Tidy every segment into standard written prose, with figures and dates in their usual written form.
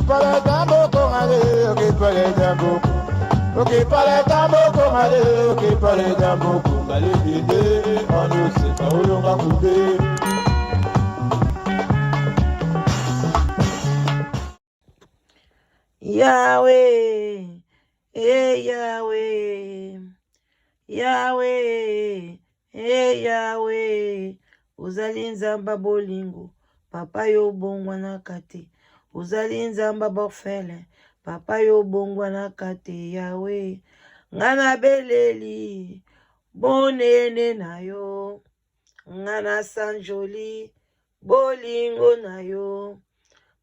parle tambo kongale, ok parle tambo. Ok parle tambo kongale, ok parle tambo kongale dinde, on ne sait pas où l'on va couper. Yahweh, eh Yahweh, Yahweh, eh Yahweh, uzali nzamba bolingo, papa yo bongwa na kate, uzali nzamba bofele, papa yo bongwa na kate, Yahweh, ngana beleli, bonene na yo, ngana sanjoli, bolingo na yo,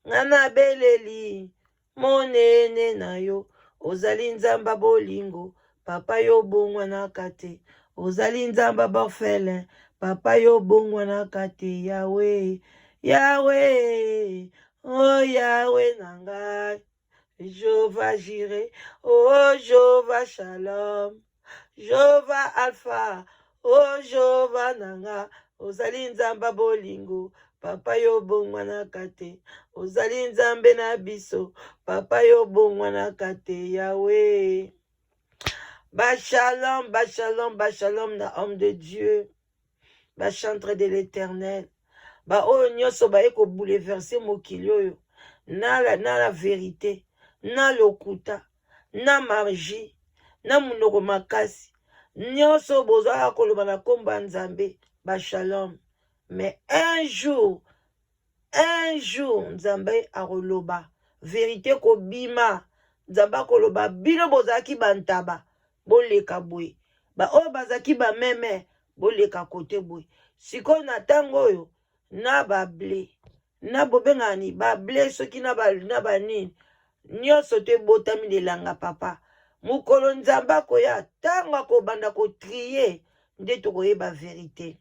ngana beleli, monene na yo, ozali nzamba bolingo, papa yo bongwa na kate, ozali nzamba bofele, papa yo bongwa na kate, Yahweh, Yahweh, oh Yahweh nangai, Jehovah Jireh, oh Jehovah Shalom, Jehovah Alpha, oh Jehovah nanga, ozali nzamba bolingo, papa yo bongwa na kate, ozali nzambe na biso, papa yo bongwa na kate, Yahweh. Shalom, shalom, shalom na homme de Dieu, chantre de l'Éternel, oyo nyonso eko bouleverser mokili oyo, na la vérité, na lokuta, na magie, na munoko makasi, nyonso bozwaka koloba na komba nzambe, shalom. Mais un jour, nzambe akoloba, vérité kobima, nzambe akoloba, bino bozaki bantaba, boleka boye, oyo bazaki bameme, boleka kote boye. Sikoyo na tango oyo, na bable, na bobengani, bable soki na banini, nyonso te botami lelanga papa. Mukolo nzambe akoya, tango akobanda kotriye, nde tokoyeba vérité.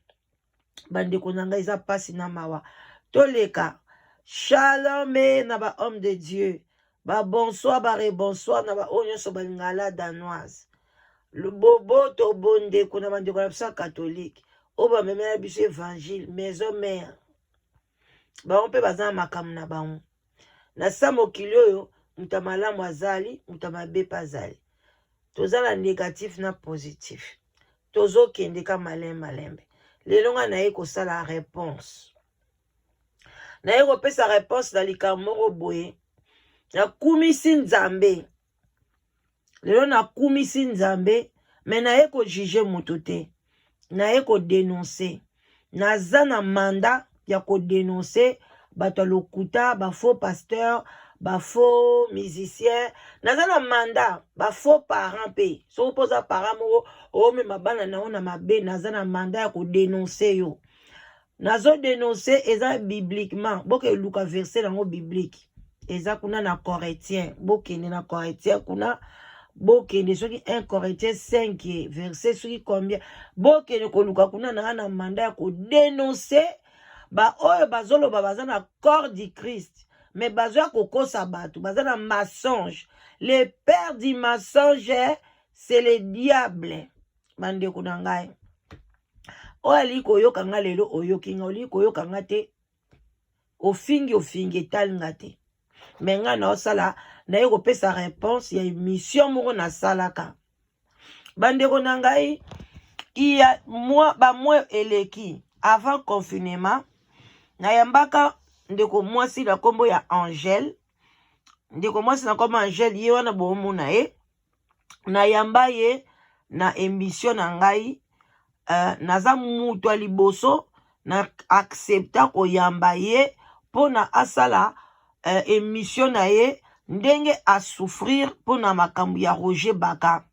Bandeko nanga eza pasi na mawa. Toleka, shalom na ba homme de Dieu. Bonsoir, bonsoir na ba nyonso balingala danoise. Le bobo to bonde kuna bandeko na biso catholique. Oba memela biso évangile, maison mère. On peut baza makamu na bango. Na sa mokili oyo, muta malamu azali, muta mabe pazali. Tozala négatif na positif. Tozo kendeka malembe. Lelo nga naye kosala réponse. Naye kopesa réponse na likambo moko boye. Na kumisi nzambe. Lelo na kumisi nzambe, mais naye ko juger mutu te. Naye ko dénoncer. Naza na mandat ya ko dénoncer bato lokuta, ba faux pasteur, ba faux musicien. Naza na mandat, ba faux parents pe. So posa parents moko o me mabana na ona mabe, naza na mandat ya ko dénoncer yo. Nazo dénoncer eza bibliquement. Boke luka verset nango biblique. Eza kuna na Corinthiens. Boke na Corinthiens kuna. Boke ne soki 1 Corinthiens 5 verset soki combien. Boke ne koluka kuna na mandat ya ko dénoncer ba oyo bazoloba baza na corps du Christ. Mais bazo kokosa batu, baza na mensonge. Le père du mensonge, c'est le diable. Bande kunangai. Oali koyoka nga lelo oyoki nga oli koyoka nga te. Ofingi talinga te. Mais nga na osala na yeko pesa réponse ya mission moko na salaka. Bande kunangai iya moi eleki avant confinement na yambaka ndeko mwasi na kombo ya Angèle. Ndeko mwasi na kombo Angèle ye wana bomu na ye. Na yamba ye na émission na ngai. Naza mutu a liboso na accepta ko yamba ye pona asala émission na ye ndenge a souffrir pona makambu ya Roger Baka.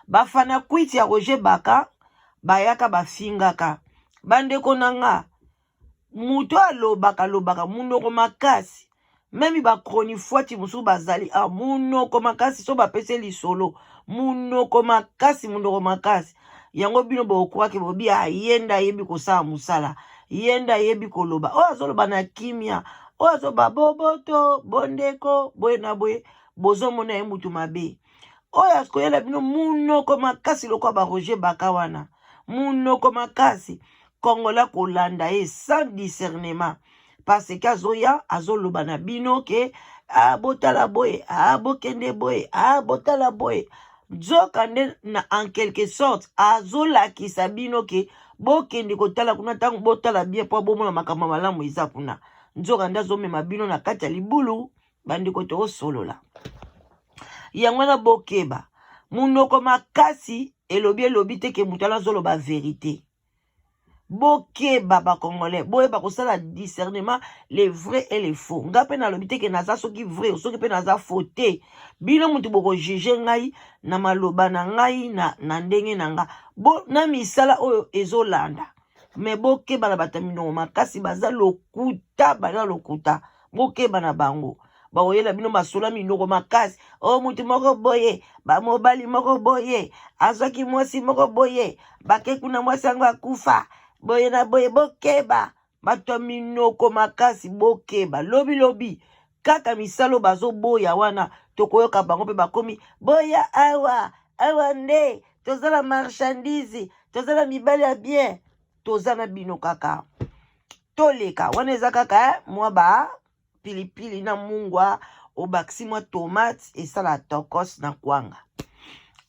Bafana kwiti ya Roger Baka bayaka bafingaka. Bandeko nanga mutu alobaka munoko makasi. Memi ba chronifuati musu bazali munoko makasi so bapese lisolo. Munoko makasi. Yango bino bokwake bobi yenda yebi kosala musala. Yenda yebi koloba. O azoloba na kimia. O azoba boboto, bondeko, boye na boye. Bozo mona ye mutu mabe. O yaskoyela bino munoko makasi lokwa ba Roger Baka wana. Munoko makasi. Kongola kolanda ye sans discernement. Parce que azoya azoloba na bino ke ah botala boye, ah bokende boye, ah botala boye. Nzoka nde na en quelque sorte azolakisa bino ke bokende kotala kuna ntango botala bien mpo bomona makambo malamu eza kuna. Nzoka nde azomema bino na kati ya libulu bandeko tokosolola. Yango wana bokeba munoko makasi elobi te ke moto azoloba vérité. Bokeba ba congolais boyeba kosala discernement les vrais et les faux. Nga pe na lobi te ke naza soki vrai soki pe naza faux te. Bino mutu boko juge ngai na maloba na ngai na ndenge na nga. Bo na misala oyo ezolanda. Me bokeba na batamino makasi baza lokuta bana lokuta. Bokeba na bango. Ba oyela bino basola minoko makasi. O mutu moko boye, ba mobali moko boye, azwaki mwasi moko boye, bake kuna mwasi yango akufa. Boye na boye bokeba. Bato minoko makasi bokeba. Lobi. Kaka misalo bazo boya wana. Tokoyoka bango pe bakomi. Boya awa. Awa nde. Tozala marchandise. Tozala mibali ya bien. Tozana bino kaka. Toleka. Wana eza kaka mwa ba. Pilipili na mungwa. Obakisi mwa tomate. Esala tokos na kwanga.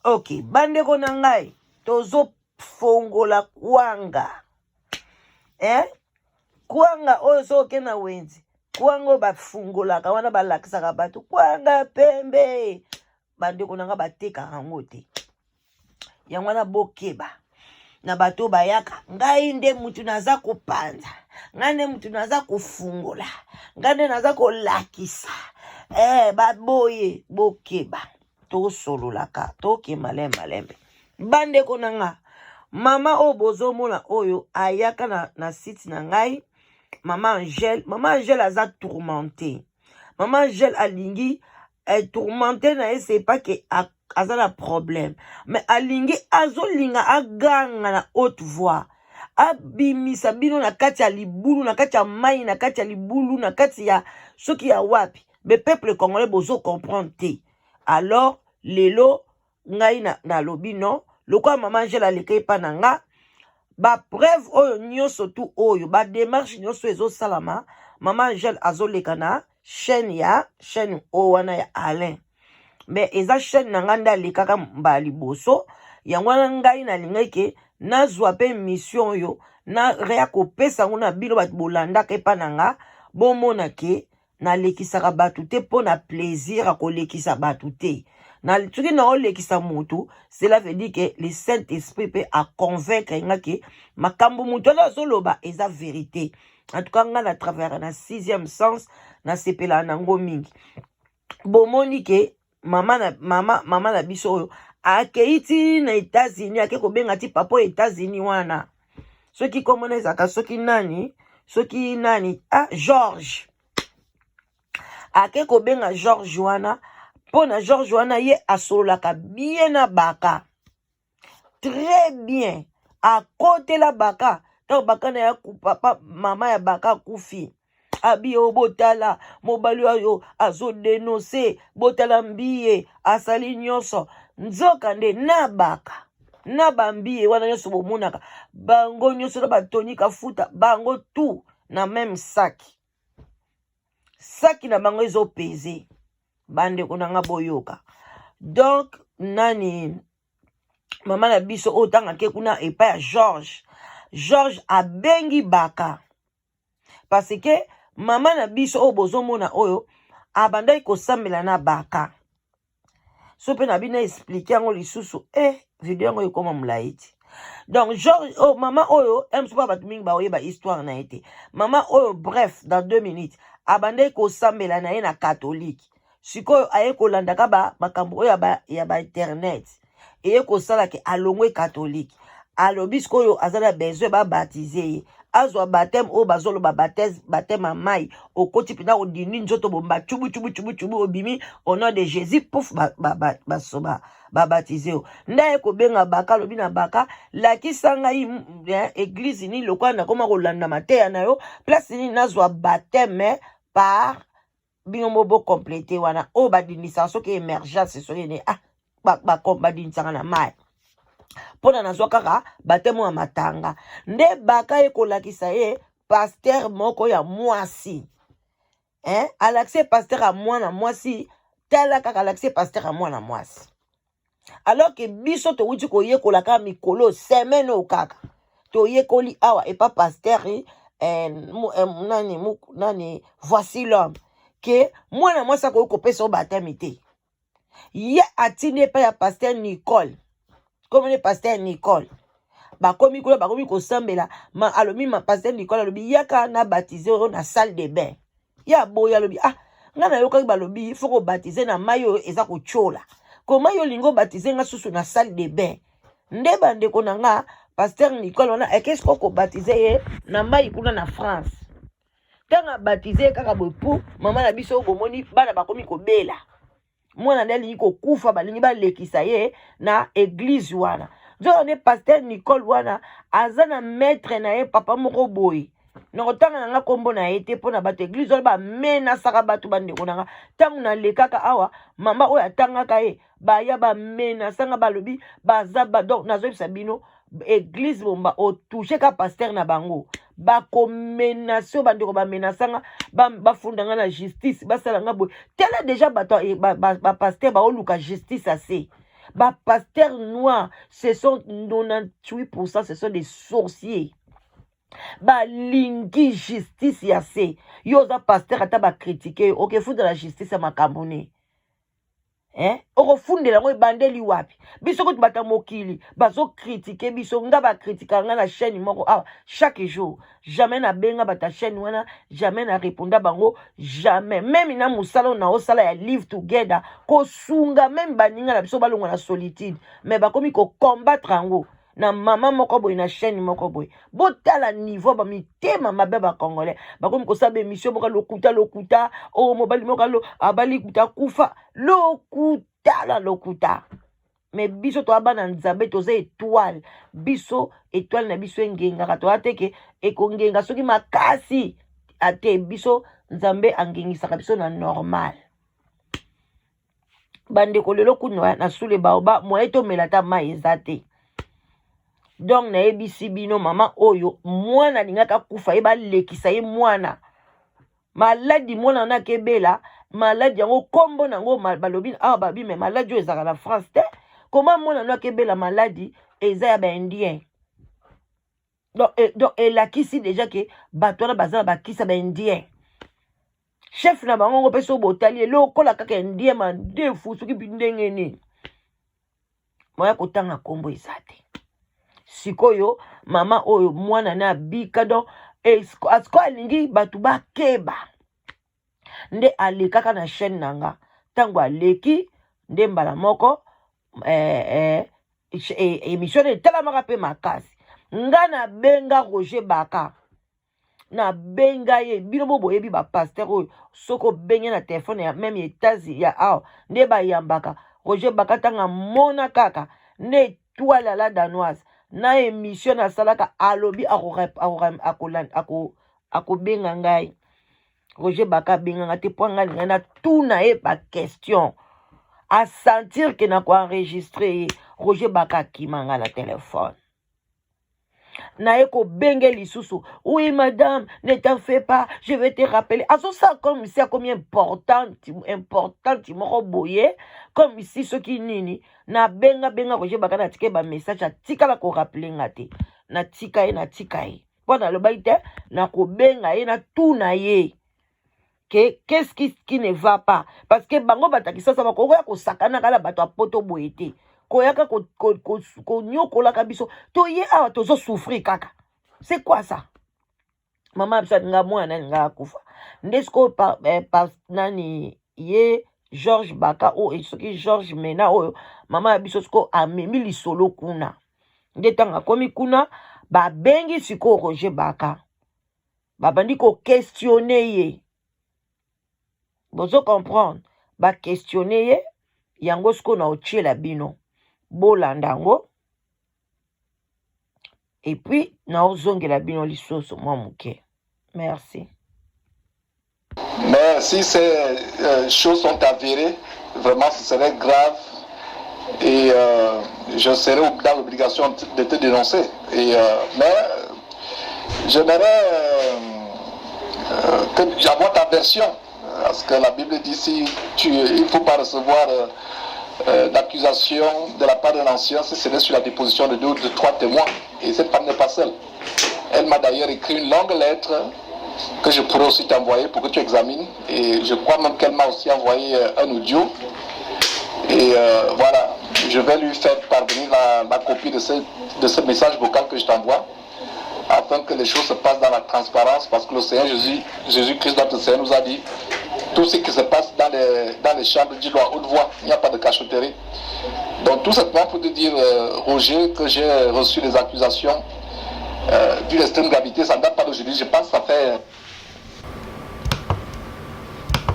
Ok. Bandeko na ngai. Tozo fongola kwanga. Kwanga oyo soke na wenzi. Kwanga bafungolaka wana balakisaka bato. Kwanga pembe. Bandeko nanga bateka yango te. Yango wana bokeba. Na bato bayaka. Ngai nde mutu naza kopanza. Ngai nde mutu naza kofungola. Ngai nde naza kolakisa. Baboye bokeba. Tosololaka. Toke malembe. Bandeko nanga. Mama o bozo mona oyo ayaka na site na ngai. Mama Angèle aza tourmentée. Mama Angèle alingi tourmentée na c'est pas que aza na problème. Mais alingi azolinga aganga na haute voix. Abimisa bino na kati ya libulu, na kati ya mai, na kati ya libulu, na kati ya soki ya wapi. Le peuple congolais bozo comprendre te. Alors lelo ngai na lobi non. Lokwa Mama Angèle aleke pa nanga ba preuve oyo nyonso tu oyo ba démarche nyonso ezo salama. Mama Angèle azoleka na chaîne o wana ya Alain. Mais eza chaîne nanga nda lekaka ba liboso yango ngai na lingeke nazwa pe mission yo na rea kopesa ngona bino bat bolanda ke pa nanga bomona ke na lekisaka batu te po na plaisir a kolekisa batu te. Na tuki na olekisa mutu, cela veut dire que le Saint-Esprit peut a convaincre nga ke makambo mutu la zoloba eza vérité. En tout cas nga na travers na 6e sens na sepela nango mingi. Bomoni ke mama na biso oyo akeiti na États-Unis ake kobenga ti papa États-Unis wana. Soki komona ezaka soki nani George. Ake kobenga George wana. Pona George wana ye asolaka bien na baka. Très bien. À côté la baka. Tant baka na ya papa mama ya baka kufi. Abi obotala mobali yo azo dénoncer botala mbiye asali nyonso. Nzoka nde na baka. Na bambiye wana nyonso bomonaka. Bango nyonso na batonika futa bango tout na même sac. Sac na bango ezo peser. Bande konanga boyoka. Donc nani mama na biso otanga ke kuna epa ya George abengi baka. Parce que mama na biso o bozo mona oyo abandai kosambela na baka. So pe na bina expliquer ngo lisusu video ngo ekoma mulaiti. Donc George mama oyo msupa batu mingi ba oyeba histoire na ete. Mama oyo bref dans 2 minutes abandai kosambela na ye na catholique. Sikoyo aye kolandaka makambo oyo ya ba internet. Eye kosala ke alongwe catholique. Alobi sikoyo azala besoin ba baptiser. Azwa baptême o bazolo ba baptême a mai. Okoti pina odini njoto bomba chubu obimi au nom de Jésus pouf ba baptiser. Ndaye kobenga baka lobi na baka lakisanga église ni lokwa na koma kolanda mateya na yo place ni nazwa baptême par bino bo complété wana o badinisa soki émergence soki ne badinisa na mai pona nazwa kaka batemo ya matanga nde baka ekolakisa ye pasteur moko ya mwasi hein à l'accès pasteur à moi na moi si tala kaka l'accès pasteur à moi na moi si alors que biso to wuti ko yekola ka mikolo semaine o kaka to yekoli awa et pas pasteur nani voici l'homme que moi na moi ça ko pesa o baptême te ye atine pa ya pasteur Nicole comme le pasteur Nicole bakomi kula bakomi ko sambela ma alobi ma pasteur Nicole alobi yaka na baptiser na salle de bain ya boya alobi ah ngana yoka balobi faut ko baptiser na mayo eza ko chola comment yo lingo baptiser nga susu na salle de bain nde bande ko nga pasteur Nicole on a qu'est-ce qu'on baptiser na mayi kuna na France tanga baptiser kaka bopu mama na biso bomoni bana bakomi ko bela mwana ndeli ko kufa balingi ba lekisa ye na église wana jo ne pasteur Nicole wana azana maître na ye papa moko boy nokotanga nga kombo na ete pona bato église wana ba mena saka bato bande konanga tangu na lekaka awa mama oyo atanga ka ye ba ya ba mena sanga balobi baza ba donc nazo sabino église bomba o toucher ka pasteur na bango ba komenation bande ko ba menasanga ba fundanga na justice basala nga boy tela déjà bato ba pasteur ba oluka justice assez ba pasteur noir ce sont 98% ce sont des sorciers ba lingi justice ya se yoza pasteur ata ba critiquer OK funda la justice makambone oko fundela ngo bandeli wapi biso ko tubata mokili bazo critiquer biso nga ba critiquer nga na chaîne moko chaque jour jamais na benga bata chaîne wana jamais na répondre bango jamais même na musala na osala ya live together ko sunga même baninga na biso balonga na solitude mais bakomi ko combattre ngo na mama moko boy na chaîne moko boy botala niveau ba mitema mabe ba congolais bakomi ko sabe émission boka lokuta o mobali moko abali kuta kufa lokuta mais biso to abana nzambe to ze étoile biso étoile na biso ngenga to ateke ekongenga soki makasi ate biso nzambe angengisaka biso na normal bande ko lelo kunwa na sule baoba moyeto melata mai ezate donc na ebisi bino mama oyo mwana lingaka kufa eba lekisa ye mwana maladi mwana na kebela maladi yango kombo nango balobi babi mais maladi oyo ezaka na France te comment mwana na kebela maladi eza ya ba indien donc elakisi déjà que bato wana bazala bakisa ba indien chef na bango ngo peso botali lokola kaka indien mandefu soki ndenge nini moya kotanga kombo ezate sikoyo mama oyo mwana na bika donc asko alingi batu bakeba nde alekaka na chaîne nanga tango aleki nde mbala moko émission etalamaka mpe makasi nga na benga Roger Baka na benga ye bino bo boyebi ba pasteur oyo soko benga na téléphone ya même États-Unis ya awa nde bayambaka Roger Baka tanga mona kaka nde toile la danoise na émission na salaka alobi akobenga ngai Roger Baka benga ngate po ngai na tuna e ba question à sentir que na ko enregistrer Roger Baka kimanga la téléphone na eko benga lisusu oui madame ne t'en fais pas je vais te rappeler aso ça comme ici combien important moko boye comme ici ce qui nini na benga Roger Baka na tike ba message atika la ko rappeler ngate na tika ye pona lo baite na ko benga ye na tuna ye qu'est-ce qui ne va pas parce que bango batakisa sa bako ya ko sakana kala bato apoto boyete koyaka ko nyokola kabiso to ye awa tozo souffrir kaka c'est quoi ça mama abisa nga mwana nga kufa ndesko pa nani ye George Baka o esoki George Mena oyo mama abiso sko amemi lisolo kuna ndetanga komi kuna ba bengi siko Roger Baka babandi ko questionner ye bozo comprendre ba questionner ye yango sko na ochiela bino bolandango et puis na ozongela bino lisoso mwa muke merci. Mais si ces choses sont avérées, vraiment ce serait grave et je serais dans l'obligation de te dénoncer. Mais j'aimerais avoir ta version Parce que la Bible dit il ne faut pas recevoir d'accusation de la part d'un ancien si ce n'est sur la déposition de 2 ou de 3 témoins. Et cette femme n'est pas seule. Elle m'a d'ailleurs écrit une longue lettre que je pourrais aussi t'envoyer pour que tu examines. Et je crois même qu'elle m'a aussi envoyé un audio. Et voilà, je vais lui faire parvenir la copie de ce message vocal que je t'envoie, afin que les choses se passent dans la transparence, parce que le Seigneur Jésus-Christ, notre Seigneur, nous a dit tout ce qui se passe dans les chambres, dis-le à haute voix, il n'y a pas de cachotterie. Donc tout simplement pour te dire, Roger, que j'ai reçu des accusations d'une extrême gravité, ça ne date pas d'aujourd'hui, je pense que ça fait...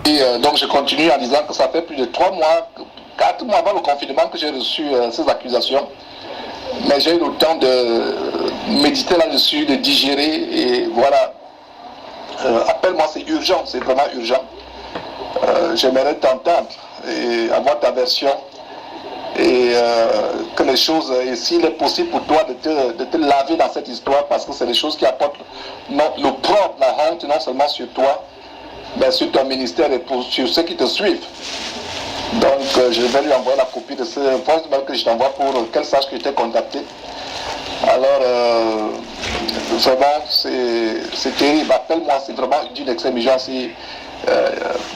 Et donc je continue en disant que ça fait plus de 3 mois, 4 mois avant le confinement que j'ai reçu ces accusations. Mais j'ai eu le temps de méditer là-dessus, de digérer, et voilà. Appelle-moi, c'est urgent, c'est vraiment urgent. J'aimerais t'entendre et avoir ta version. Et que les choses, et s'il est possible pour toi de te laver dans cette histoire, parce que c'est des choses qui apportent l'opprobre, la honte, non seulement sur toi, mais sur ton ministère et sur ceux qui te suivent. Donc je vais lui envoyer la copie de ce voicemail que je t'envoie pour qu'elle sache que je t'ai contacté. Alors vraiment c'est terrible, appelle-moi, c'est vraiment d'une extrême urgence.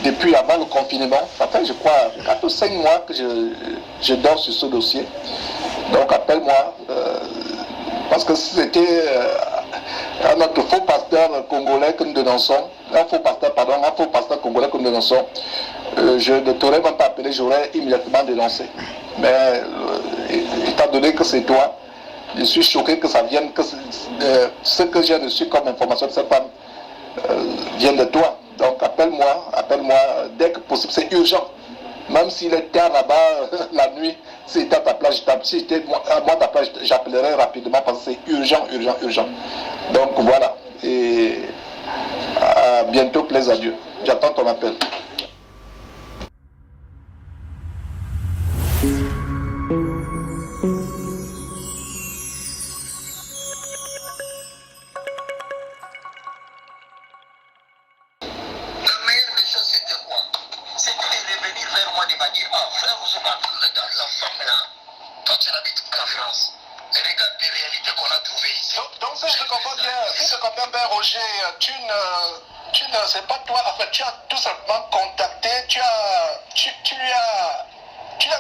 Depuis avant le confinement, ça fait je crois 4 ou 5 mois que je dors sur ce dossier. Donc appelle-moi, parce que si c'était notre faux pasteur congolais que nous dénonçons, un faux pasteur congolais que nous dénonçons, je ne t'aurais même pas appelé, j'aurais immédiatement dénoncé. Mais étant donné que c'est toi, je suis choqué que ça vienne, que ce que j'ai reçu comme information de cette femme vienne de toi. Donc appelle-moi dès que possible, c'est urgent. Même s'il est tard là-bas, la nuit, si j'étais à ta place, si j'étais à moi ta place, j'appellerai rapidement parce que c'est urgent. Donc voilà. Et à bientôt, plaise à Dieu. J'attends ton appel. C'est pas toi, en fait, tu as tout simplement contacté, tu as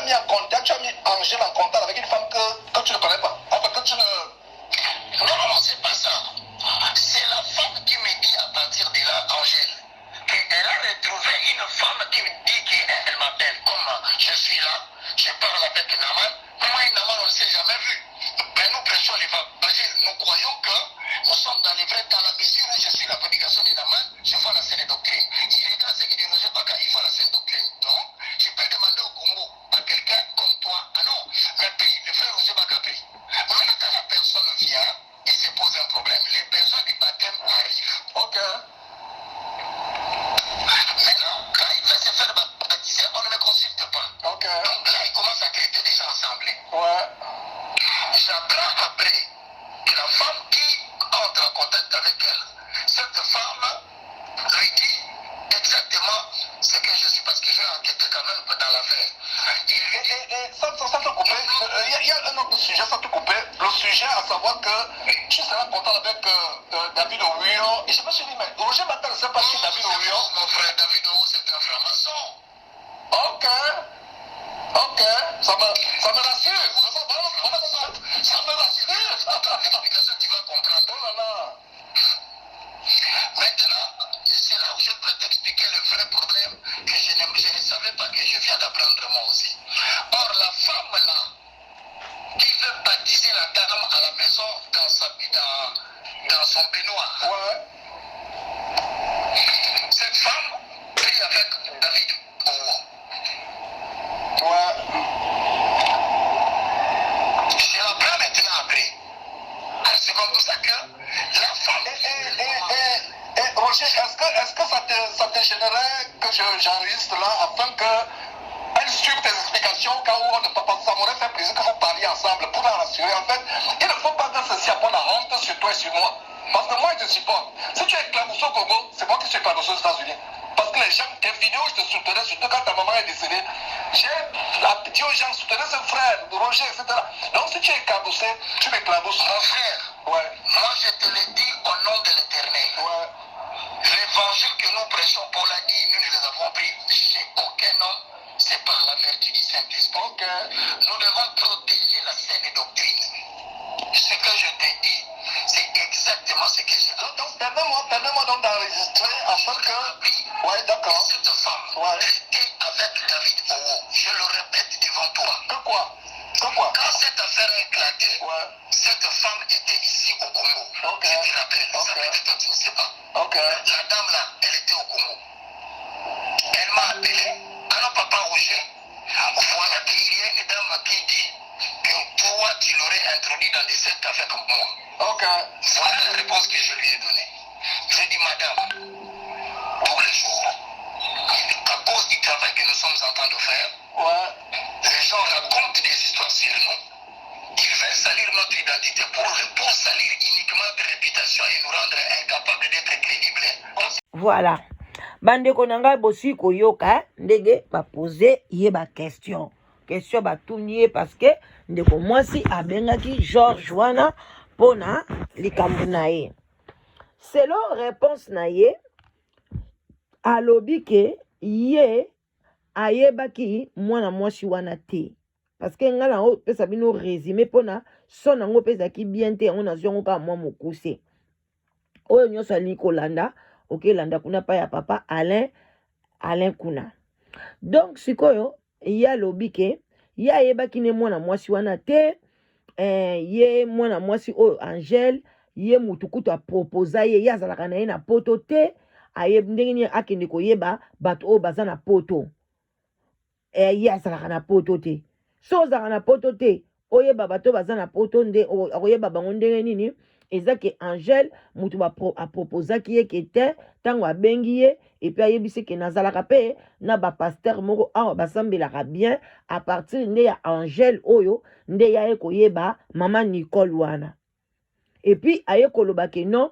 mis en contact, tu as mis Angèle en contact avec une femme que tu ne connais pas. Enfin, que tu ne... Non, c'est pas ça. C'est la femme qui me dit à partir de là, Angèle, qu'elle a retrouvé une femme qui me dit qu'elle m'appelle. Comme je suis là, je parle avec Naman. Moi et Naman, on ne s'est jamais vu. Mais nous prêchons l'évangile. Nous croyons que nous sommes dans les vrais, dans la mesure où je suis la prédication de Naman, je vois la saine doctrine. Il est dans ce qui ne nous est pas qu'à, il voit la saine doctrine. Donc, je peux demander au Congo à quelqu'un comme toi, ah non, mais puis, le frère Roger Bakapé. Maintenant, quand la personne vient, il se pose un problème. Les besoins du baptême arrivent. Ok. Maintenant, quand il veut se faire baptiser, on ne le consulte pas. Ok. Donc là, il commence à traiter des gens ensemble. Ouais. J'apprends après que la femme qui entre en contact avec elle, cette femme lui dit exactement ce que je suis, parce que j'ai enquêté quand même dans l'affaire. Et sans te couper, il y a un autre sujet, sans te couper, le sujet à savoir que tu seras content avec David Ouyo. Et je me suis dit, mais Roger Matal ne sait pas qui est David Ouyo. Mon frère David Ouyo, c'est un franc-maçon. Ok, ça me rassure. Ça me rassure. L'explication, tu vas comprendre. Oh là là. Maintenant, c'est là où je peux t'expliquer le vrai problème que je ne savais pas, que je viens d'apprendre moi aussi. Or, la femme là, qui veut baptiser la dame à la maison dans son baignoire, Ouais. cette femme prie avec David Ouyo. Ouais. Je l'apprends maintenant après. C'est comme ça que la femme... Et Roger, est-ce que ça te gênerait que j'enregistre là afin qu'elle suive tes explications au cas où on ne peut pas, ça m'aurait fait plaisir que vous parliez ensemble pour la rassurer. En fait, il ne faut pas que ceci apporte la honte sur toi et sur moi. Parce que moi, je te supporte. Si tu es éclaboussé au Congo, c'est moi qui suis éclaboussé aux États-Unis. Parce que les gens t'aiment vidéos, je te soutenais, surtout quand ta maman est décédée. J'ai dit aux gens, soutenez ce frère, Roger, etc. Donc si tu es éclaboussé, tu m'éclabousses. Mon frère, ouais. Moi je te le dis au nom de l'Éternel. Ouais. L'évangile que nous prêchons, Paul a dit, nous ne les avons pris chez aucun homme, c'est par la vertu du Saint-Esprit. Okay. Nous devons protéger la saine doctrine. Ce que je te dis, c'est exactement ce que je dis. Donc, permets-moi donc d'enregistrer afin que... Ouais, d'accord. Cette femme était avec David Owo. Je le répète devant toi. Que quoi? Quand cette affaire a éclaté, cette femme était ici au Congo. Je te rappelle, ça fait que toi tu ne sais pas. La dame là, elle était au Congo. Elle m'a appelé. Alors papa Roger, voilà qu'il y a une dame qui dit que toi tu l'aurais introduit dans des sectes avec moi. Voilà la réponse que je lui ai donnée. J'ai dit madame, tous les jours, à cause du travail que nous sommes en train de faire, les gens racontent des histoires sur nous. Ils veulent salir notre identité pour salir uniquement notre réputation et nous rendre incapables d'être crédibles. Voilà. Bandeko nanga bosi koyoka ndege ba poser ye ba question ba tunier parce que ndeko mwasi abengaki George wana pona likambo na ye. Selon réponse na ye alobi ke ye ayebaki mwana mwasi wana te parce que ngala o pesa bino résumé pona son ngo pesa ki bien te on azongo ka mwa mokuse oyo nyoso ali kolanda ok landa kuna pa ya papa Alain kuna. Donc sikoyo ya lobike ya yebaki ne mwana mwasi wana te ye mwana mwasi oyo Angel ye mutukutu a proposa ye ya zalaka na ye na poto te aye ndenge ni akende koyeba bato oyo baza na poto ye azalaka na poto te so ozalaka na poto te oyeba bato baza na poto nde okoyeba bango ndenge nini eza ke Angel mutu apropozaki ye ke te ntango abengi ye epi ayebisi ke nazalaka mpe na bapaster moko awa basambelaka bien a partir nde ya Angel oyo nde ya ye koyeba mama Nicole wana epi aye koloba ke non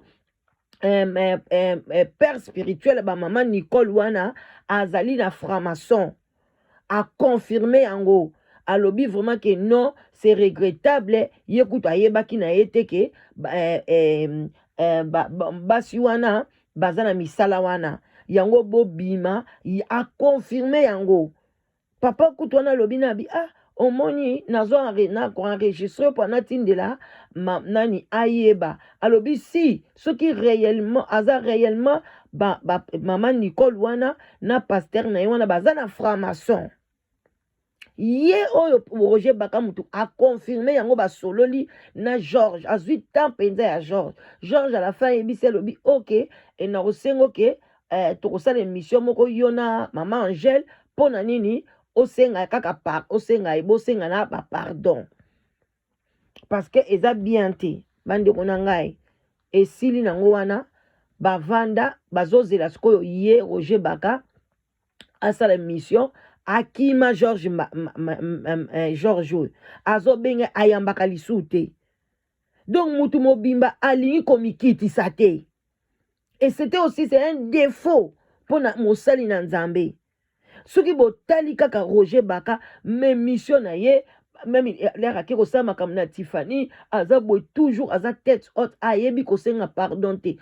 père spirituel ba mama Nicole wana azali na franc-maçon a confirmé yango alobi vraiment que non c'est regrettable yekuta yebaki na yete ke basi wana bazana misala wana yango bobima a confirmé yango papa kutu wana alobi na bi omoni nazo na ko enregistrer pendant tindela nani ayeba alobi si ce qui réellement aza réellement maman Nicole wana na pasteur na wana bazana franc-maçon ye oyo Roger Bakamutu a confirmé yango basololi na George a 8 ans penza ya George à la fin yebise lobi ok et na osengo ke tokosala émission moko yona mama Angel pona nini osenga kaka osenga ebosenga na ba pardon parce que eza bien te bande kona ngai esili nango wana bavanda bazozela sikoyo ye Roger Baka asala émission akima George azobenga ayambaka lisu te donc mutu mobimba alingi komikitisa te et c'était aussi c'est un défaut pour mosali na nzambe soki botali kaka Roger Baka même mission na ye même l'air akiko sa makambo na Tiffany aza boy toujours aza tête haute ayebi kosenga pardon te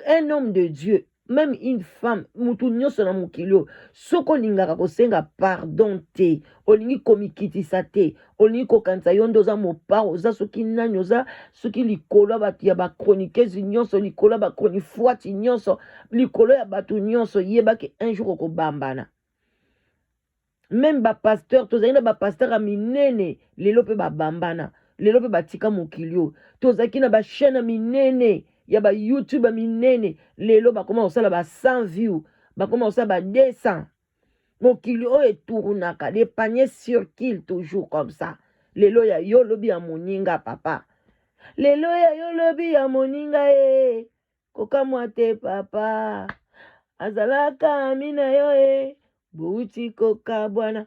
un homme de Dieu même une femme mutu nyoso na mokili soko lingaka kosenga pardon te olingi komikitisa te olingi kokanisa yo ndoza mopar oza soki nani oza soki likolo bato ya bachroniqueuse nyonso likolo ya bachronifuati nyonso likolo ya bato nyonso yebaki un jour okobambana même bapasteur tozali na bapasteur ya minene lelo mpe babambana lelo mpe batika mokili oyo tozalaki na bachaîne ya minene ya ba YouTube ya minene lelo bakoma kosala ba 100 views bakoma kosala ba 200 mokili oyo etournaka les paniers circulent toujours comme ça lelo ya yo lobi ya moninga papa lelo ya yo lobi ya moninga kokamwa te papa azalaka amina yo bouti koka bwana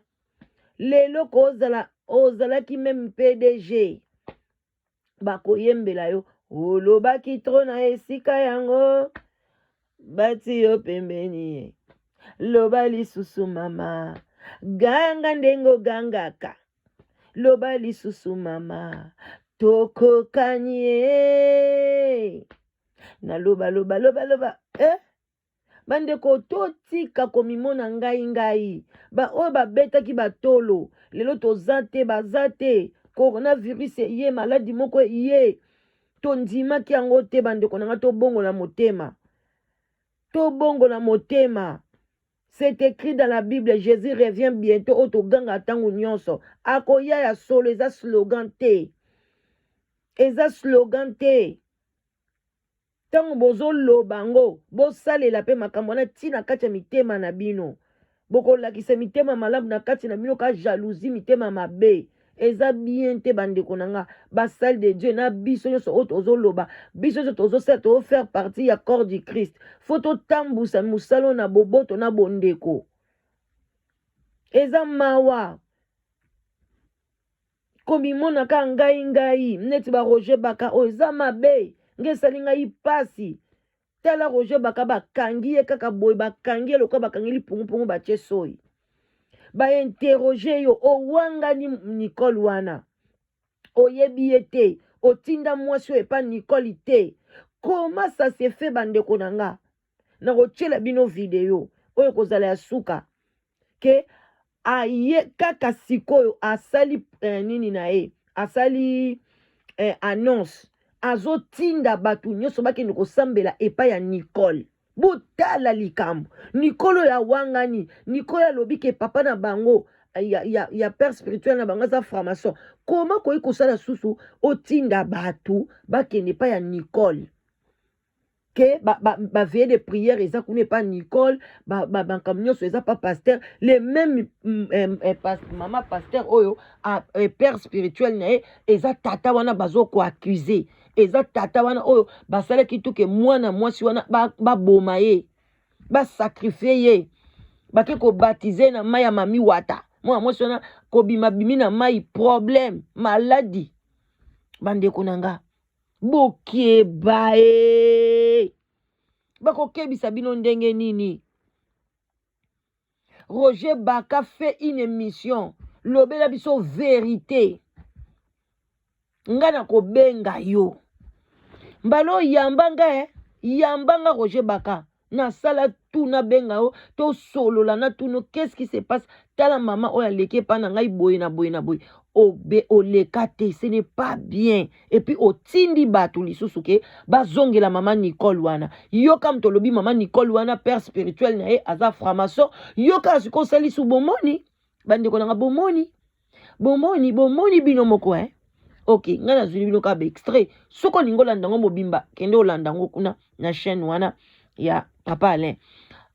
lelo ozalaki même PDG bakoyembela yo olobaki tro na esika yango bati yo pembeni loba lisusu mama ganga ndengo gangaka loba lisusu mama tokokanye na loba bandeko totika komimona ngai ba oyo babetaki batolo lelo toza te baza te coronavirus ye maladi moko ye tondimaki yango te bandeko nanga tobongola motema. C'est écrit dans la Bible, Jésus revient bientôt au toganga tango nyonso. Akoya ya solo eza slogan te. Tango bozo lobango, bo sale la pe makambo na tina kati ya mitema na bino. Boko lakise mitema malamu na kati na bino ka jalousie mitema mabe. Eza bien te bandeko nanga basal de Dieu na biso nyonso oyo tozoloba biso nyonso tozosala tozofaire partie ya corps du Christ fo totambusa mosala na boboto na bondeko eza mawa komimonaka ngai neti ba Roger Baka oyo eza mabe nge esali ngai pasi tala Roger Baka bakangi ye kaka boye bakangi ye lokola bakangeli pungupungu batie soyi ba interroger yo owangani Nicole wana oyebi ye te otinda mwasi oyo epa Nicole te comment ça se fait bandeko nanga na kotiela bino video oyo kozala ya suka ke aye kaka sikoyo asali nini na ye asali annonce azotinda bato nyonso bakende kosambela epa ya Nicole botala likambo Nicole ya wangani Nicole alobi ke papa na bango ya père spirituel na bango za franc-maçon comment koyi kosala susu otinda bato bakende pa ya Nicole ke ba veille de prière eza kuna pa Nicole ba nyonso eza pa pasteur les mêmes maman pasteur oyo père spirituel na ye eza tata wana bazo ko accuser eza tata wana oyo basala kituke mwana mwasi wana baboma ye basakrifie ye bake kobatize na mai ya mami wata mwana mwasi wana kobima-bimi na mai problème maladie bandeko nanga bokeba bakokebisa bino ndenge nini. Roger Baka fait une émission lobela biso vérité ngana kobenga yo mbalo yambanga yambanga Roger Baka na sala tout na benga yo to solo la na tout no qu'est-ce qui se passe tala maman oya leke pa na ngai boye na boye obe olekate ce n'est pas bien et puis otindi batu lisusu ke bazongela maman Nicole wana yo kam tolobi maman Nicole wana père spirituel na ye aza franc-maçon yo ka siko sali su bomoni bandeko nanga bomoni bino moko ok ngana zuli bino ka be extrait soko ningola ndango mobimba kende olandango kuna na chaîne wana ya Papa Alain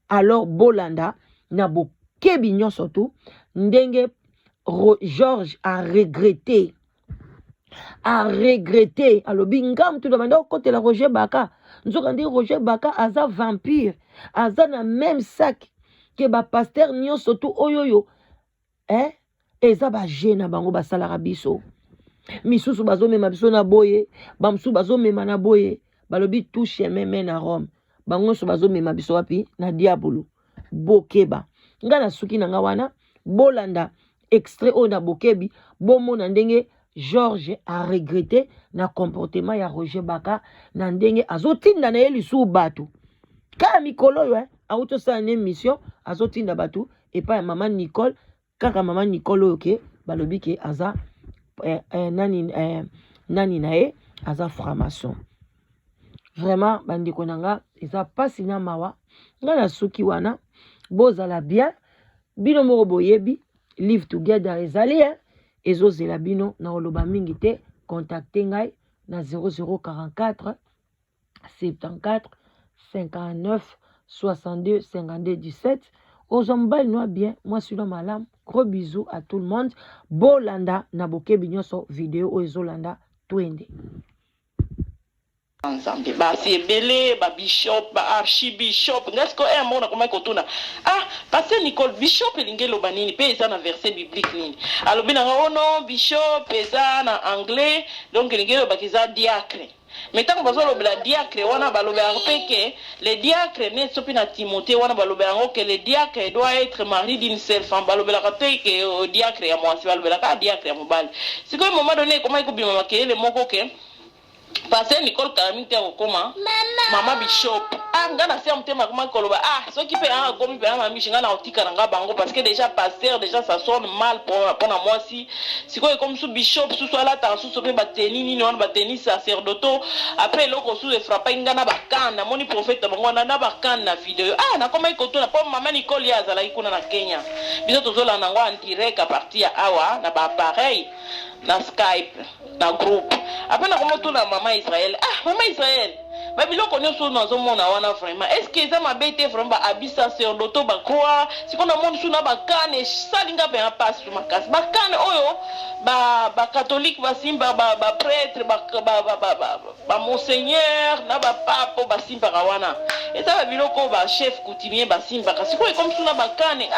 alors bolanda na bokebi nyonso tu ndenge Georges a regretté alobi ngam tout demande côté la Roger Baka nzoka ndi Roger Baka aza vampire aza na même sac que ba pasteur nyonso tu oyoyo eza ba jeune bango basalara biso misusu bazomema biso na boye bamsu bazomema na boye balobi tout chemin mène à Rome bango so bazomema biso wapi na diabolo bokeba ngana suki nanga wana bolanda extrait on a bokebi bomona ndenge Georges a regretté na comportement ya Roger Baka na ndenge azotinda na ye lisu batu ka mikolo yo auto sa une émission azotinda batu et pas maman Nicole kaka maman Nicole oke balobi ke aza nani na ye aza franc-maçon vraiment bandiko nanga eza pasi na mawa ngana suki wana bozala bien bino moko boyebi live together ezali ezozela bino na oloba mingi te contacter ngai na 0044 74 59 62 52 17 ozambali noa bien moi suis malam gros bisous à tout le monde bolanda na bokebi nyonso vidéo ezolanda twende ensemble basi ebele ba bishop ba archibishop ngasko mona koma kotuna parce que Nicole bishop elingelo banini pe eza na verset biblique nini alobi na ono bishop eza na anglais donc elingelo bakiza diacre mais tant que bazolobela diacre wana balobela que le diacre ne sopi na Timothée wana balobela que le diacre doit être mari d'une seule femme balobela que diacre ya mwasi balobela ka diacre ya mobali siko un moment donné comment ikobima makele moko ke Pasteur Nicole Karamite okoma mama bishop ngana se mtema kuma koloba soki pe komi pe na mishinga na otika nga bango parce que déjà pasteur déjà ça sonne mal pour na moi si siko comme sous bishop sous soit là ta sous pe bateni ni non bateni sacerdoto après loko sous e frappa ngana bakana moni prophète bango na bakana vidéo na koma ikoto na po mama Nicole ya zala ikuna na Kenya biso tozola nango en direct à partir ya awa na ba appareil na Skype na groupe après na komoto na mama Israël mama Israël ba biloko nyonso nazomona wana vraiment est-ce que ça mabete vraiment ba abisa sacerdoto ba croix siko na monde suna ba kane salinga pe passe sur makasi ba kane oyo ba catholique ba simba ba prêtre ba monseigneur na ba pape ba simba wana et ça ba biloko ba chef coutumier ba simba siko comme suna ba kane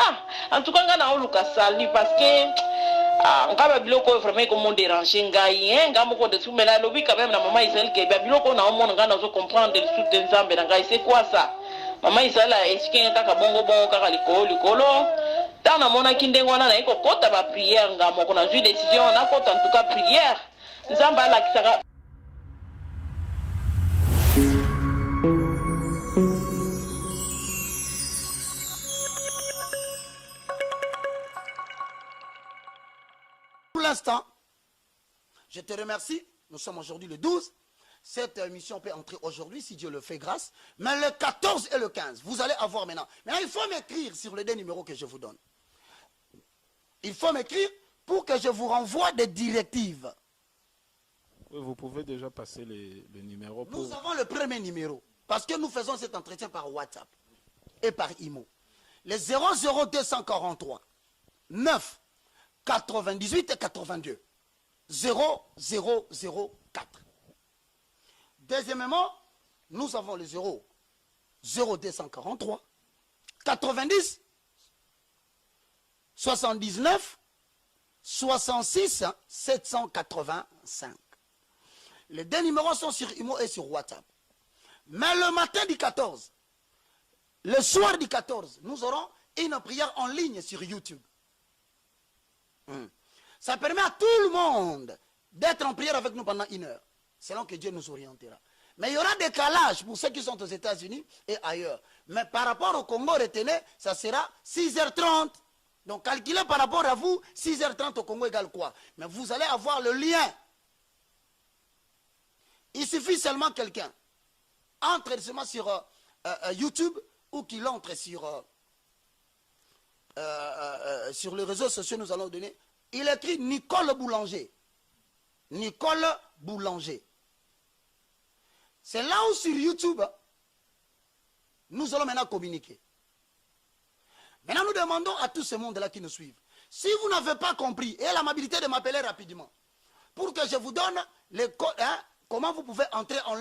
en tout cas ngana oluka sali parce que ngaba biloko vraiment comment déranger ngai nga moko de tout mais là lobi quand même na maman Israël que biloko na omona nga nazo comprendre le soutien nzambe na ngai c'est quoi ça maman Israël est-ce kaka bongo kaka likolo ta na mona kindengo wana na iko kota ba prière nga moko na jui décision na kota en tout cas prière nzambe ala kisaka. Pour l'instant, je te remercie. Nous sommes aujourd'hui le 12. Cette émission peut entrer aujourd'hui si Dieu le fait grâce. Mais le 14 et le 15, vous allez avoir maintenant. Maintenant, il faut m'écrire sur les deux numéros que je vous donne. Il faut m'écrire pour que je vous renvoie des directives. Oui, vous pouvez déjà passer le numéro. Nous avons le premier numéro. Parce que nous faisons cet entretien par WhatsApp et par IMO. Les 00243 9 98 et 82 0004. Deuxièmement, nous avons le 0243 90 79 66 785. Les deux numéros sont sur IMO et sur WhatsApp. Mais le matin du 14, le soir du 14, nous aurons une prière en ligne sur YouTube. Ça permet à tout le monde d'être en prière avec nous pendant 1 heure, selon que Dieu nous orientera. Mais il y aura des calages pour ceux qui sont aux États-Unis et ailleurs. Mais par rapport au Congo, retenez, ça sera 6h30. Donc calculez par rapport à vous, 6h30 au Congo égale quoi? Mais vous allez avoir le lien. Il suffit seulement quelqu'un entre seulement sur YouTube ou qu'il entre sur les réseaux sociaux, nous allons donner. Il écrit Nicole Boulanger. Nicole Boulanger. C'est là où sur YouTube, nous allons maintenant communiquer. Maintenant, nous demandons à tout ce monde-là qui nous suivent. Si vous n'avez pas compris, ayez l'amabilité de m'appeler rapidement. Pour que je vous donne les codes, comment vous pouvez entrer en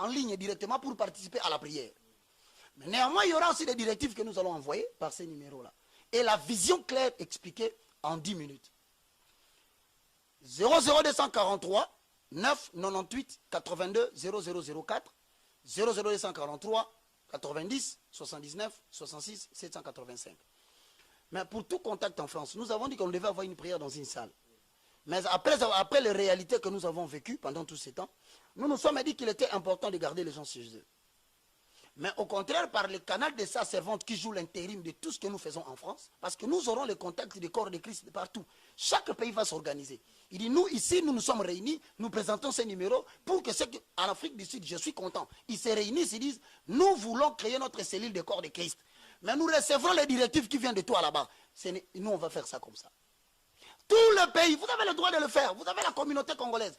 ligne directement pour participer à la prière. Mais néanmoins, il y aura aussi des directives que nous allons envoyer par ces numéros-là. Et la vision claire expliquée en 10 minutes. 00243 9 98 82 0004 00243 90 79 66 785. Mais pour tout contact en France, nous avons dit qu'on devait avoir une prière dans une salle. Mais après les réalités que nous avons vécues pendant tous ces temps, nous nous sommes dit qu'il était important de garder les gens chez eux. Mais au contraire, par le canal de sa servante qui joue l'intérim de tout ce que nous faisons en France, parce que nous aurons le contact du corps de Christ de partout. Chaque pays va s'organiser. Il dit, nous, ici, nous nous sommes réunis, nous présentons ces numéros pour que ceux qui, en Afrique du Sud, je suis content, ils se réunissent, ils disent, nous voulons créer notre cellule de corps de Christ. Mais nous recevrons les directives qui viennent de toi là-bas. Nous, on va faire ça comme ça. Tout le pays, vous avez le droit de le faire. Vous avez la communauté congolaise.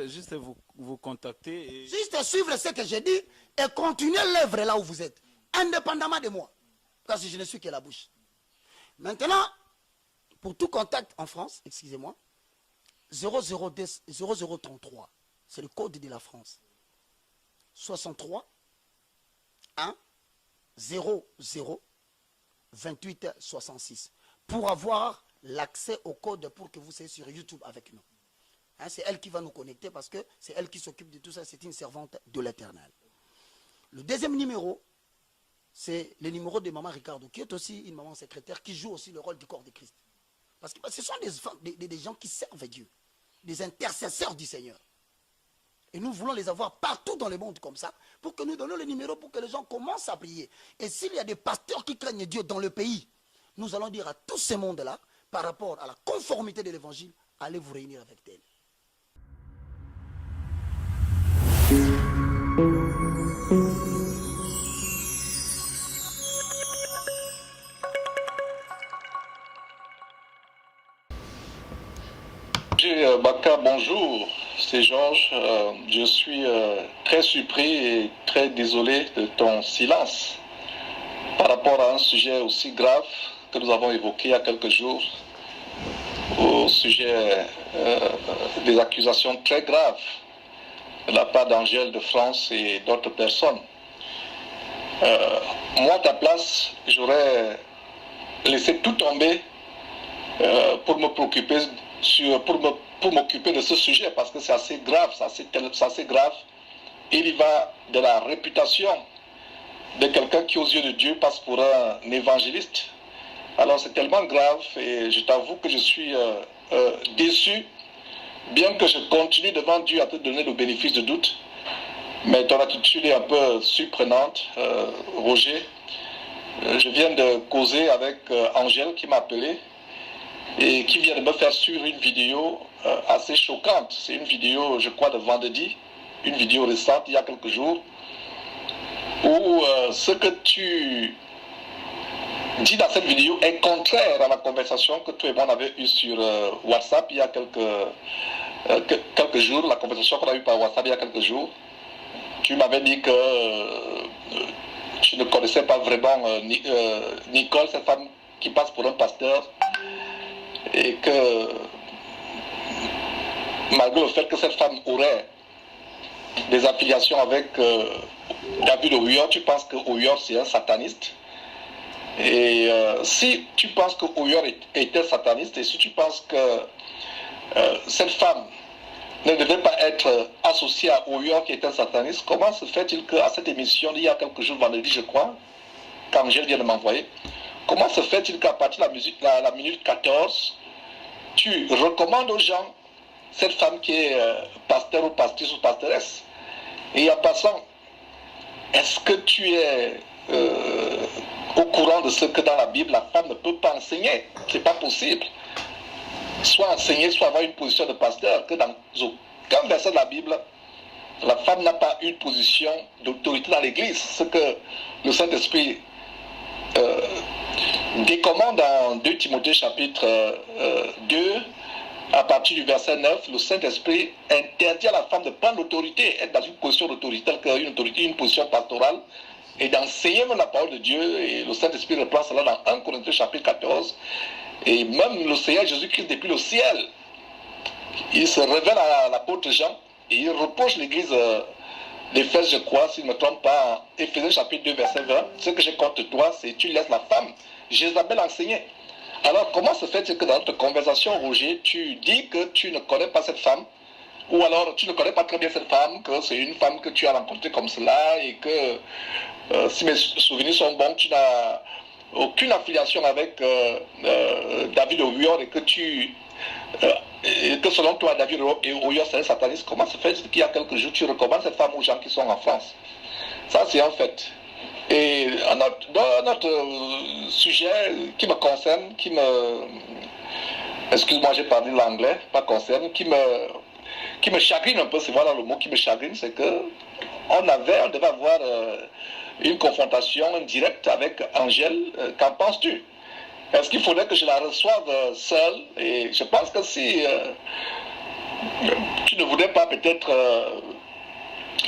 Juste vous contacter. Et... Juste suivre ce que j'ai dit et continuer l'œuvre là où vous êtes. Indépendamment de moi. Parce que je ne suis que la bouche. Maintenant, pour tout contact en France, excusez-moi, 0033, c'est le code de la France. 63 1 00 28 66. Pour avoir l'accès au code pour que vous soyez sur YouTube avec nous. Hein, c'est elle qui va nous connecter parce que c'est elle qui s'occupe de tout ça. C'est une servante de l'Éternel. Le deuxième numéro, c'est le numéro de maman Ricardo, qui est aussi une maman secrétaire, qui joue aussi le rôle du corps de Christ. Parce que ce sont des gens qui servent Dieu, des intercesseurs du Seigneur. Et nous voulons les avoir partout dans le monde comme ça, pour que nous donnions le numéro, pour que les gens commencent à prier. Et s'il y a des pasteurs qui craignent Dieu dans le pays, nous allons dire à tout ce monde-là, par rapport à la conformité de l'évangile, allez vous réunir avec elle. Baka, bonjour, c'est Georges. Je suis très surpris et très désolé de ton silence par rapport à un sujet aussi grave que nous avons évoqué il y a quelques jours, au sujet des accusations très graves de la part d'Angèle de France et d'autres personnes. Moi, à ta place, j'aurais laissé tout tomber pour me préoccuper pour m'occuper de ce sujet, parce que c'est assez grave, c'est assez grave. Il y va de la réputation de quelqu'un qui, aux yeux de Dieu, passe pour un évangéliste. Alors c'est tellement grave et je t'avoue que je suis déçu, bien que je continue devant Dieu à te donner le bénéfice de doute. Mais ton attitude est un peu surprenante, Roger. Je viens de causer avec Angèle qui m'a appelé et qui vient de me faire suivre une vidéo assez choquante. C'est une vidéo, je crois, de vendredi, une vidéo récente, il y a quelques jours, où ce que tu dis dans cette vidéo est contraire à la conversation que toi et moi on avait eue sur WhatsApp il y a quelques jours, la conversation qu'on a eue par WhatsApp il y a quelques jours. Tu m'avais dit que tu ne connaissais pas vraiment Nicole, cette femme qui passe pour un pasteur, et que malgré le fait que cette femme aurait des affiliations avec David Oyor, tu penses que Oyor c'est un sataniste. Et si tu penses que Oyor était sataniste, et si tu penses que cette femme ne devait pas être associée à Oyor qui est un sataniste, comment se fait-il qu'à cette émission, il y a quelques jours, vendredi je crois, quand Angèle vient de m'envoyer, comment se fait-il qu'à partir de la minute 14, tu recommandes aux gens cette femme qui est pasteur ou pastrice ou pastoresse? Et en passant, est-ce que tu es au courant de ce que dans la Bible, la femme ne peut pas enseigner? Ce n'est pas possible. Soit enseigner, soit avoir une position de pasteur, que dans aucun verset de la Bible, la femme n'a pas une position d'autorité dans l'Église. Ce que le Saint-Esprit décommande en 2 Timothée chapitre 2, à partir du verset 9, le Saint-Esprit interdit à la femme de prendre l'autorité, être dans une position d'autorité, telle qu'une autorité, une position pastorale, et d'enseigner la parole de Dieu. Et le Saint-Esprit reprend cela dans 1 Corinthiens chapitre 14. Et même le Seigneur Jésus-Christ, depuis le ciel, il se révèle à l'apôtre Jean et il reproche l'église d'Éphèse, je crois, s'il ne me trompe pas, Éphésiens chapitre 2, verset 20. Ce que j'ai contre toi, c'est que tu laisses la femme Jézabel enseigner. Alors, comment se fait-il que dans notre conversation, Roger, tu dis que tu ne connais pas cette femme, ou alors tu ne connais pas très bien cette femme, que c'est une femme que tu as rencontrée comme cela, et que, si mes souvenirs sont bons, tu n'as aucune affiliation avec David Oyor, et que que selon toi, David Oyor, c'est un sataniste. Comment se fait-il qu'il y a quelques jours, tu recommandes cette femme aux gens qui sont en France? Ça, c'est un fait. Et dans notre sujet qui me concerne, excuse-moi, j'ai parlé l'anglais, pas concerne, qui me chagrine un peu, c'est voilà le mot qui me chagrine, c'est que on devait avoir une confrontation directe avec Angèle. Qu'en penses-tu? Est-ce qu'il faudrait que je la reçoive seule? Et je pense que si tu ne voudrais pas peut-être,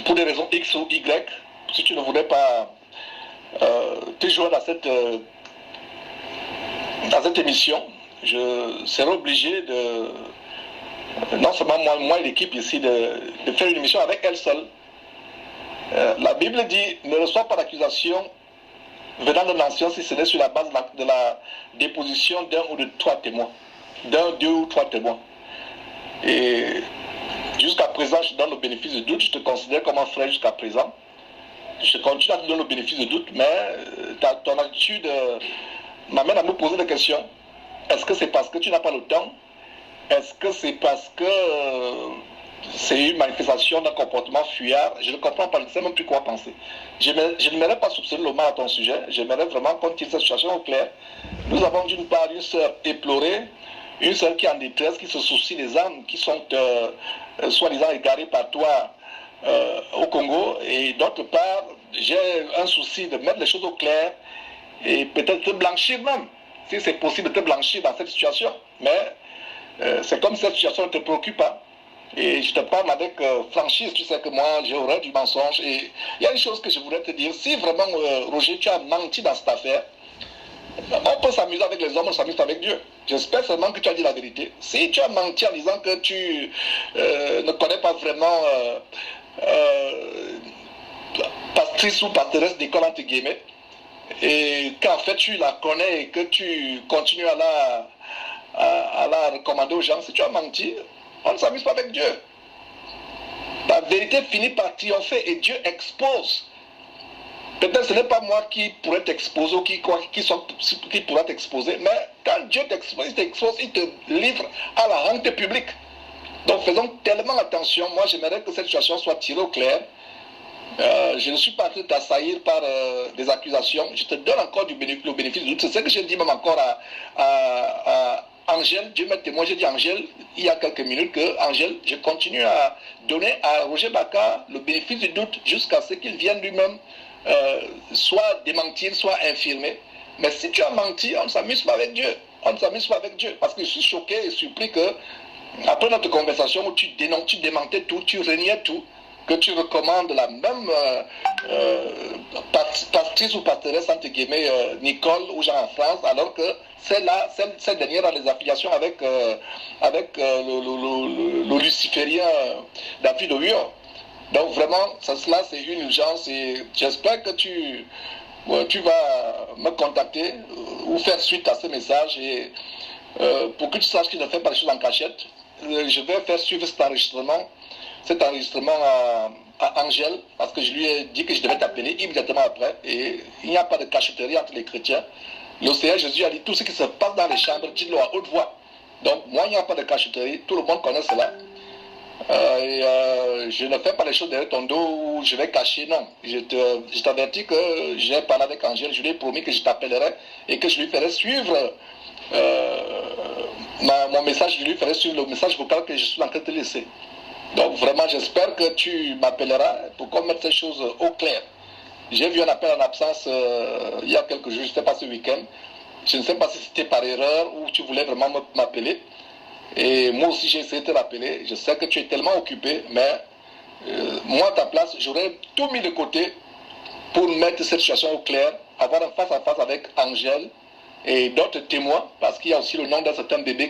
pour des raisons X ou Y, si tu ne voudrais pas te joindre dans cette émission, je serai obligé de, non seulement moi et l'équipe ici, de faire une émission avec elle seule. La Bible dit, ne reçois pas d'accusation venant d'un ancien si ce n'est sur la base de la déposition d'un ou de trois témoins, d'un, deux ou trois témoins. Et Jusqu'à présent, je donne le bénéfice du doute, je te considère comme un frère jusqu'à présent. Je continue à te donner le bénéfice du doute, mais ton attitude m'amène à me poser des questions. Est-ce que c'est parce que tu n'as pas le temps? Est-ce que c'est parce que c'est une manifestation d'un comportement fuyard? Je ne comprends pas, je ne sais même plus quoi penser. Je n'aimerais pas soupçonner le mal à ton sujet. J'aimerais vraiment qu'on tire cette situation au clair. Nous avons d'une part une sœur éplorée, une sœur qui est en détresse, qui se soucie des âmes qui sont soi-disant égarées par toi au Congo. Et d'autre part, j'ai un souci de mettre les choses au clair et peut-être te blanchir même, si c'est possible de te blanchir dans cette situation. Mais c'est comme si cette situation ne te préoccupe pas. Et je te parle avec franchise, tu sais que moi j'ai horreur du mensonge. Et il y a une chose que je voudrais te dire, si vraiment Roger tu as menti dans cette affaire, on peut s'amuser avec les hommes, on s'amuse avec Dieu. J'espère seulement que tu as dit la vérité. Si tu as menti en disant que tu ne connais pas vraiment pastrice ou pastoresse d'école entre guillemets, et qu'en fait tu la connais et que tu continues à la recommander aux gens, si tu as menti, on ne s'amuse pas avec Dieu. La vérité finit par triompher et Dieu expose. Peut-être ce n'est pas moi qui pourrais t'exposer ou qui pourra t'exposer, mais quand Dieu t'expose, il te livre à la honte publique. Donc faisons tellement attention. Moi j'aimerais que cette situation soit tirée au clair. Je ne suis pas en train de t'assaillir par des accusations. Je te donne encore le bénéfice du doute. C'est ce que j'ai dit même encore à Angèle. Dieu m'est témoin, j'ai dit Angèle il y a quelques minutes que Angèle, je continue à donner à Roger Baka le bénéfice du doute jusqu'à ce qu'il vienne lui-même soit démentir, soit infirmer. Mais si tu as menti, on ne s'amuse pas avec Dieu. On ne s'amuse pas avec Dieu. Parce que je suis choqué et surpris que après notre conversation où tu démentais tout, tu reniais tout, que tu recommandes la même pastrice ou pastoresse entre guillemets Nicole ou Jean en France, alors que cette dernière a des affiliations avec le luciférien David Oyo. Donc vraiment, cela c'est une urgence et j'espère que tu vas me contacter ou faire suite à ce message et pour que tu saches qu'il ne fait pas les choses en cachette, je vais faire suivre cet enregistrement à Angèle, parce que je lui ai dit que je devais t'appeler immédiatement après, et il n'y a pas de cachotterie entre les chrétiens. Le Seigneur Jésus a dit tout ce qui se passe dans les chambres, dites-le à haute voix. Donc moi il n'y a pas de cachotterie, tout le monde connaît cela. Je ne fais pas les choses derrière ton dos où je vais cacher, non. Je t'avertis que j'ai parlé avec Angèle, je lui ai promis que je t'appellerai et que je lui ferai suivre mon message, je lui ferai suivre le message vocal que je suis en train de te laisser. Donc vraiment j'espère que tu m'appelleras pour qu'on mette ces choses au clair. J'ai vu un appel en absence il y a quelques jours, je ne sais pas ce week-end. Je ne sais pas si c'était par erreur ou tu voulais vraiment m'appeler. Et moi aussi j'ai essayé de te rappeler. Je sais que tu es tellement occupé, mais moi à ta place, j'aurais tout mis de côté pour mettre cette situation au clair, avoir un face-à-face avec Angèle et d'autres témoins, parce qu'il y a aussi le nom d'un certain bébé